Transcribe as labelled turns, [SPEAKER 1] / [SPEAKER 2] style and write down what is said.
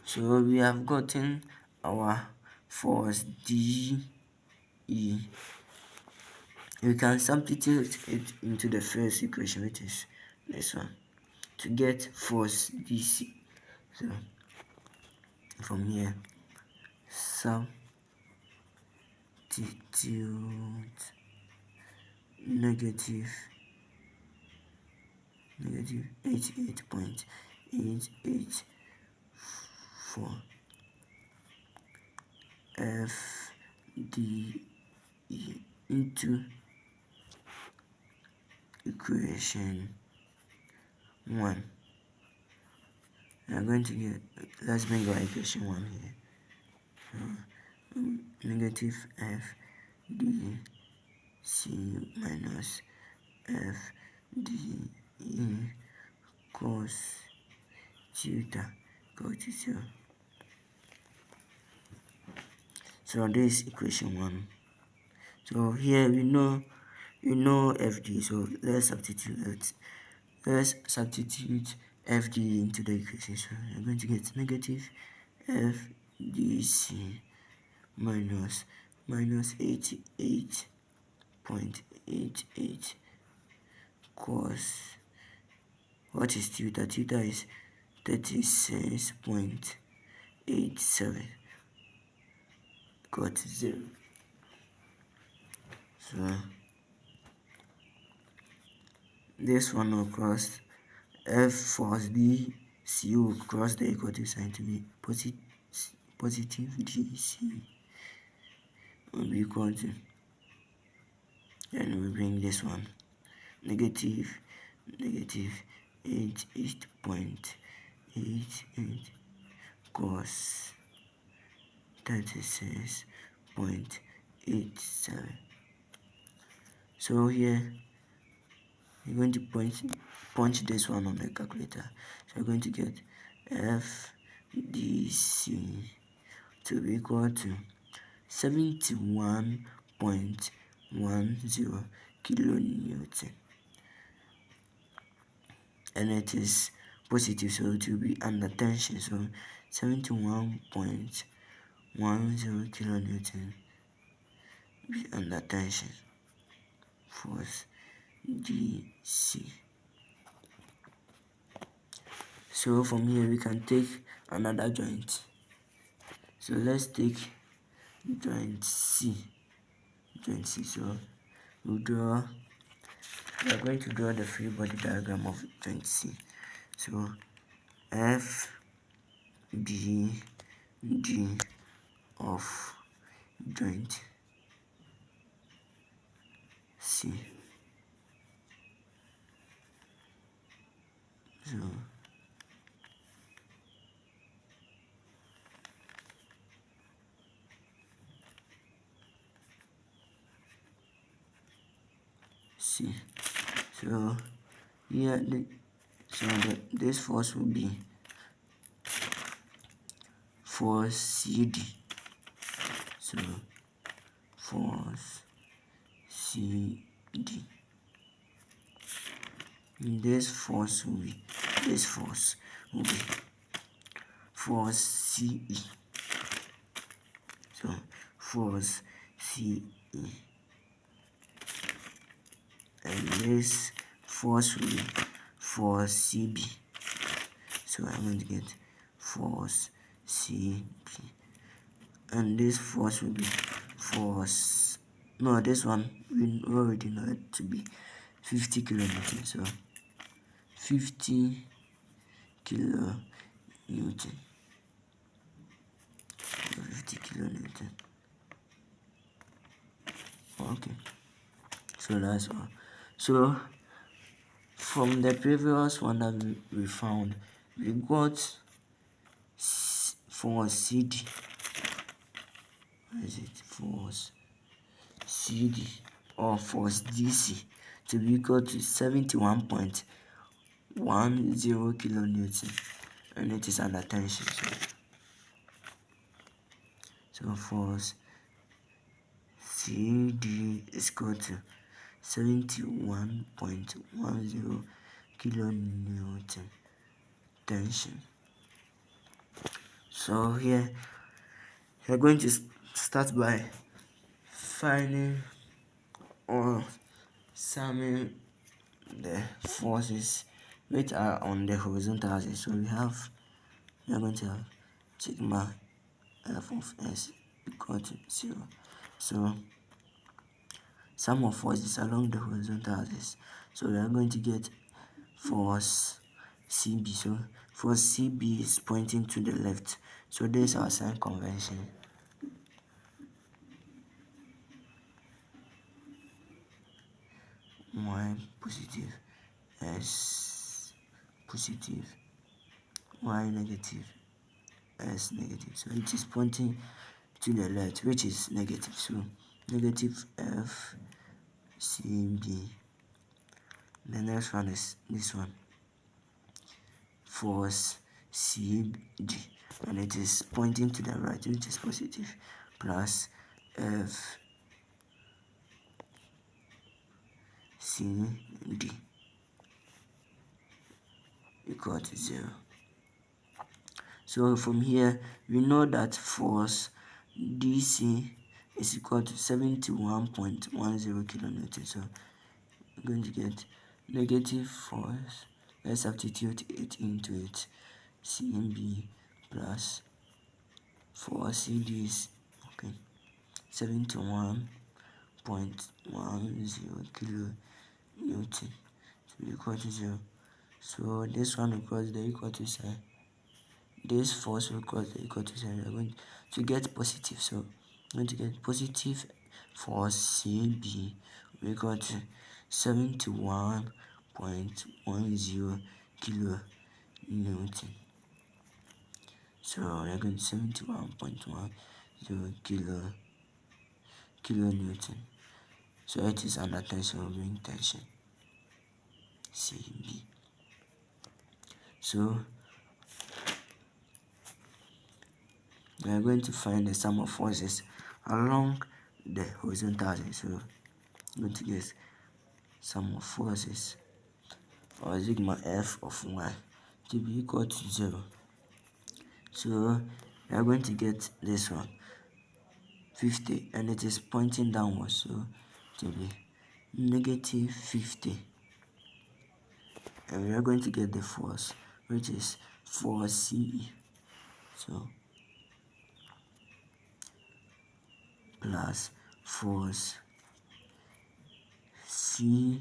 [SPEAKER 1] So we have gotten our force DE. We can substitute it into the first equation, which is this one, to get force DC. So from here, substitute negative 88.884 FDE into equation 1. We are going to get, let's bring our equation 1 here. Negative FDC minus FDE cos theta equal to 0. So this is equation 1. So here we know FD, so let's substitute FD into the equation. So we're going to get negative FDC minus 88.88 cos, what is theta? Theta is 36.87 equal to 0. So this one will cross, F force D C will cross the equal to sign to be positive DC will be equal to, then we bring this one, negative 88.88 cos 36.87. So here we're going to punch this one on the calculator. So we're going to get FDC to be equal to 71.10 kilonewton, and it is positive, so it will be under tension. So 71.10 kilonewton be under tension, force DC. So from here we can take another joint. So let's take joint C. So we are going to draw the free body diagram of joint C. So F B D of joint C. So C. So here this force will be force CD. So force CD. This force will be force CE. So force CE, and this force will be force CB. So I'm going to get force CB, and this force will be force, no, this one we already know it to be 50 kilonewton. So 50 kilonewton. 50 kilonewton. Okay, so that's all. So from the previous one that we found, we got force CD. What is it? Force CD or force DC to be equal to 71.10 kilonewton, and it is under tension. So force CD is equal to 71.10 kilonewton tension. So here you're going to start by finding or summing the forces which are on the horizontal axis. So we are going to have sigma f of s equal to 0. So sum of forces along the horizontal axis. So we are going to get force CB. So force CB is pointing to the left. So this is our sign convention. Y positive, S positive, Y negative, S negative. So it is pointing to the left, which is negative. So negative F C B. The next one is this one, force C D, and it is pointing to the right, which is positive, plus F C D equal to 0. So from here we know that force DC is equal to 71.10 kilonewton. So we're going to get negative force, let's substitute it into it, CB plus force CD is okay 71.10 kilonewton to be equal to 0. So this one equals the equal to sign, this force will cause the equal to 0. We're going to get positive, so we're going to get positive force CB will equal to 71.10 kilo Newton. So we're going to 71.10 kilo Newton. So it is under tension, ring tension CB. So we are going to find the sum of forces along the horizontal axis. So I'm going to get sum of forces or sigma f of y to be equal to 0. So we are going to get this one 50, and it is pointing downwards, so to be negative 50, and we are going to get the force, which is force CE. So plus force CE